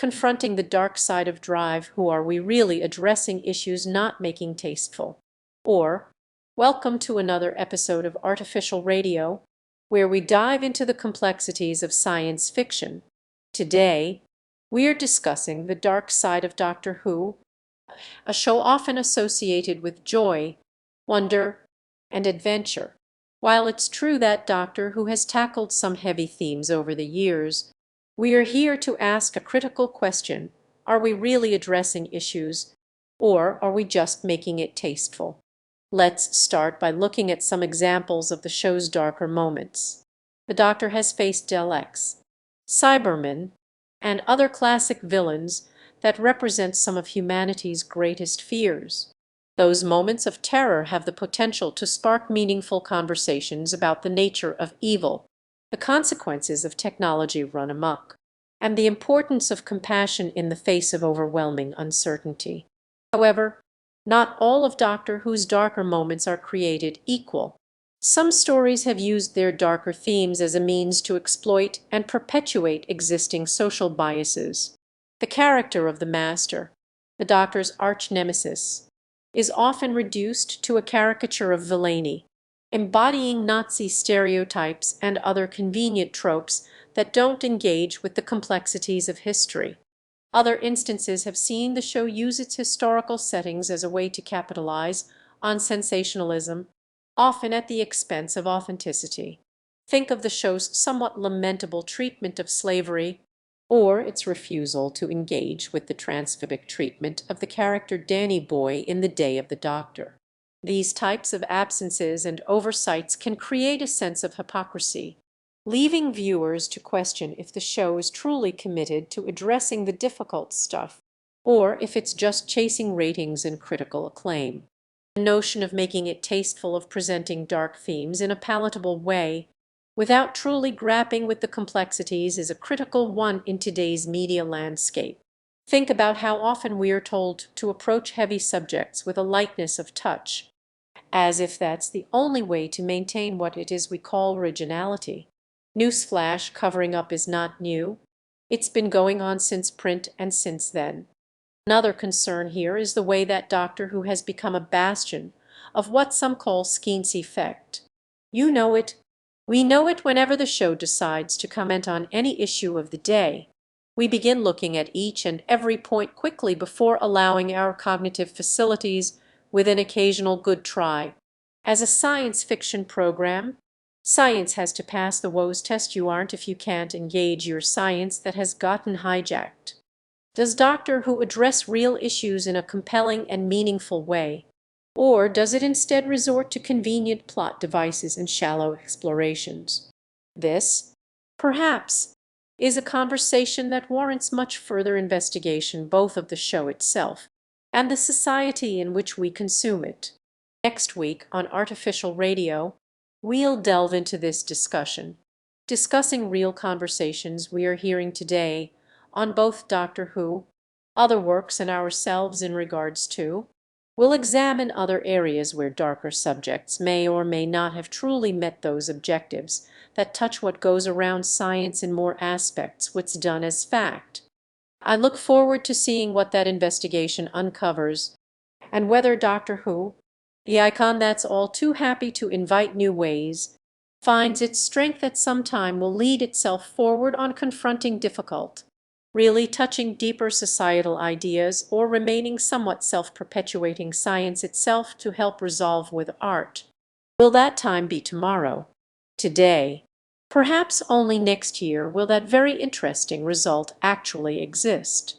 Confronting the dark side of drive. Who are we really? Addressing issues, not making tasteful. Or, welcome to another episode of Artificial Radio, where we dive into the complexities of science fiction. Today, we are discussing the dark side of Doctor Who, a show often associated with joy, wonder, and adventure. While it's true that Doctor Who has tackled some heavy themes over the years, we are here to ask a critical question. Are we really addressing issues, or are we just making it tasteful? Let's start by looking at some examples of the show's darker moments. The Doctor has faced Daleks, Cybermen, and other classic villains that represent some of humanity's greatest fears. Those moments of terror have the potential to spark meaningful conversations about the nature of evil, the consequences of technology run amok, and the importance of compassion in the face of overwhelming uncertainty. However, not all of Doctor Who's darker moments are created equal. Some stories have used their darker themes as a means to exploit and perpetuate existing social biases. The character of the Master, the Doctor's arch-nemesis, is often reduced to a caricature of villainy, embodying Nazi stereotypes and other convenient tropes that don't engage with the complexities of history. Other instances have seen the show use its historical settings as a way to capitalize on sensationalism, often at the expense of authenticity. Think of the show's somewhat lamentable treatment of slavery, or its refusal to engage with the transphobic treatment of the character Danny Boy in The Day of the Doctor. These types of absences and oversights can create a sense of hypocrisy, leaving viewers to question if the show is truly committed to addressing the difficult stuff, or if it's just chasing ratings and critical acclaim. The notion of making it tasteful, of presenting dark themes in a palatable way, without truly grappling with the complexities, is a critical one in today's media landscape. Think about how often we are told to approach heavy subjects with a lightness of touch, as if that's the only way to maintain what it is we call originality. Newsflash, covering up is not new. It's been going on since print and since then. Another concern here is the way that Doctor Who has become a bastion of what some call skeins effect. You know it. We know it. Whenever the show decides to comment on any issue of the day, we begin looking at each and every point quickly before allowing our cognitive facilities with an occasional good try. As a science fiction program, science has to pass the woes test. You aren't if you can't engage your science that has gotten hijacked. Does Doctor Who address real issues in a compelling and meaningful way? Or does it instead resort to convenient plot devices and shallow explorations? This, perhaps, is a conversation that warrants much further investigation, both of the show itself and the society in which we consume it. Next week on Artificial Radio, we'll delve into this discussion, discussing real conversations we are hearing today on both Doctor Who, other works, and ourselves in regards to. We'll examine other areas where darker subjects may or may not have truly met those objectives that touch what goes around science in more aspects, what's done as fact. I look forward to seeing what that investigation uncovers, and whether Doctor Who, the icon that's all too happy to invite new ways, finds its strength at some time will lead itself forward on confronting difficult, really touching deeper societal ideas, or remaining somewhat self-perpetuating science itself to help resolve with art. Will that time be tomorrow? Today? Perhaps only next year will that very interesting result actually exist.